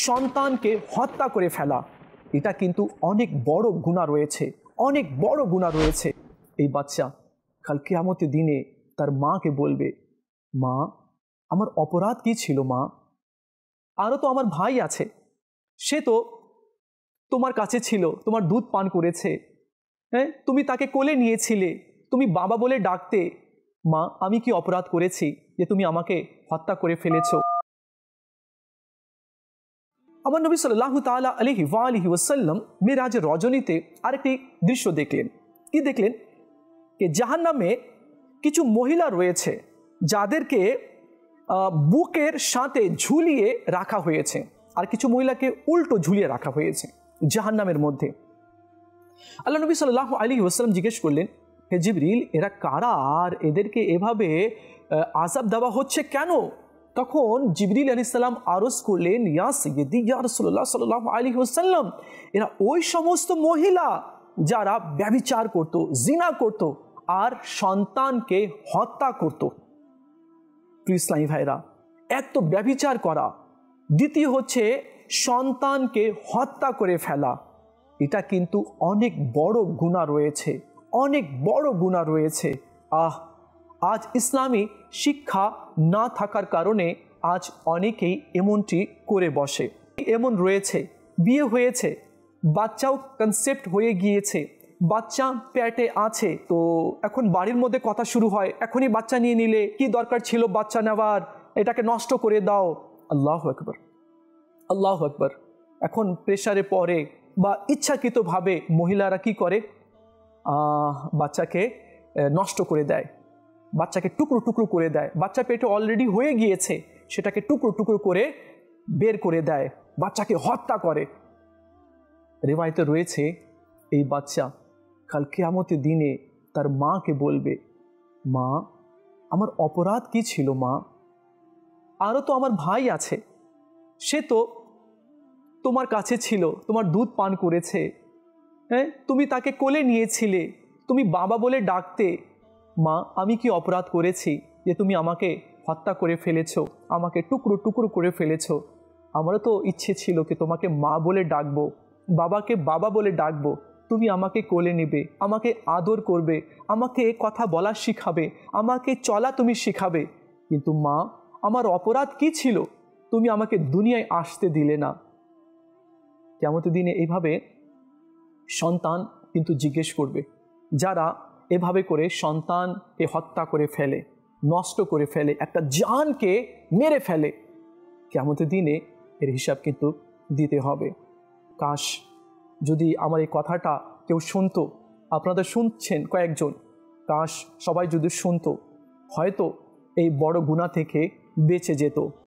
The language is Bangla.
সন্তানকে হত্যা করে ফেলা, এটা কিন্তু অনেক বড় গুনাহ রয়েছে, অনেক বড় গুনাহ রয়েছে। এই বাচ্চা কাল কিয়ামতের দিনে তার মাকে বলবে, মা আমার অপরাধ কি ছিল মা? আরও তো আমার ভাই আছে, সে তো তোমার কাছে ছিল, তোমার দুধ পান করেছে, হ্যাঁ, তুমি তাকে কোলে নিয়েছিলে, তুমি বাবা বলে ডাকতে। মা আমি কি অপরাধ করেছি যে তুমি আমাকে হত্যা করে ফেলেছ? আমার নবী সাল্লাল্লাহু তাআলা আলাইহি ওয়া আলিহি ওয়াসাল্লাম মিরাজের রজনীতে আরেকটি দৃশ্য দেখলেন। কি দেখলেন? যে জাহান্নামে কিছু মহিলা রয়েছে যাদেরকে বুকের সাথে ঝুলিয়ে রাখা হয়েছে, আর কিছু মহিলাকে উল্টো ঝুলিয়ে রাখা হয়েছে জাহান্নামের মধ্যে। আল্লাহ নবী সাল্লাল্লাহু আলাইহি ওয়াসাল্লাম জিজ্ঞেস করলেন, হে জিবরিল, এরা কারা আর এদেরকে এভাবে আযাব দেওয়া হচ্ছে কেন? তখন জিবরিল আলাইহিস সালাম আরজ করলেন, ইয়া সাইয়্যিদি ইয়া রাসূলুল্লাহ সাল্লাল্লাহু আলাইহি ওয়াসাল্লাম, এরা ওই সমস্ত মহিলা যারা ব্যভিচার করত, জিনা করত আর সন্তানকে হত্যা করত। ইসলামী ভাইরা, এক তো ব্যভিচার করা, দ্বিতীয় হচ্ছে সন্তানকে হত্যা করে ফেলা, এটা কিন্তু অনেক বড় গুনাহ রয়েছে, অনেক বড় গুনাহ রয়েছে। আজ ইসলামী শিক্ষা না থাকার কারণে আজ অনেকেই এমনটি করে বসে। এমন রয়েছে, বিয়ে হয়েছে, বাচ্চাও কনসেপ্ট হয়ে গিয়েছে, বাচ্চা পেটে আছে, তো এখন বাড়ির মধ্যে কথা শুরু হয়, এখনই বাচ্চা নিয়ে নিলে কি দরকার ছিল বাচ্চা নেওয়ার, এটাকে নষ্ট করে দাও। আল্লাহু আকবার, আল্লাহু আকবার। এখন প্রেশারে পড়ে বা ইচ্ছাকৃতভাবে মহিলারা কি করে, বাচ্চাকে নষ্ট করে দেয়, বাচ্চাকে টুকরো টুকরো করে দেয়। বাচ্চা পেটে অলরেডি হয়ে গিয়েছে, সেটাকে টুকরো টুকরো করে বের করে দেয়, বাচ্চাকে হত্যা করে। রিওয়ায়েতে রয়েছে এই বাচ্চা কাল কিয়ামতের দিনে তার মাকে বলবে, মা আমার অপরাধ কি ছিল মা? আরও তো আমার ভাই আছে, সে তো তোমার কাছে ছিল, তোমার দুধ পান করেছে, হ্যাঁ, তুমি তাকে কোলে নিয়েছিলে, তুমি বাবা বলে ডাকতে। মা আমি কি অপরাধ করেছি যে তুমি আমাকে হত্যা করে ফেলেছো, আমাকে টুকরো টুকরো করে ফেলেছো? আমারও তো ইচ্ছে ছিল কি তোমাকে মা বলে ডাকবো, বাবাকে বাবা বলে ডাকবো, তুমি আমাকে কোলে নেবে, আমাকে আদর করবে, আমাকে কথা বলা শিখাবে, আমাকে চলা তুমি শিখাবে। কিন্তু মা আমার অপরাধ কি ছিল, তুমি আমাকে দুনিয়ায় আসতে দিলে না। কিয়ামতের দিনে এইভাবে সন্তান কিন্তু জিজ্ঞেস করবে, যারা এভাবে করে সন্তানকে হত্যা করে ফেলে, নষ্ট করে ফেলে, একটা জানকে মেরে ফেলে, কিয়ামতের দিনে এর হিসাব কিন্তু দিতে হবে। কাশ যদি আমার এই কথাটা কেউ শুনতো, আপনাদের শুনছেন কয়েকজন, কাশ সবাই যদি শুনতো, হয়তো এই বড় গুনাহ থেকে বেঁচে যেত।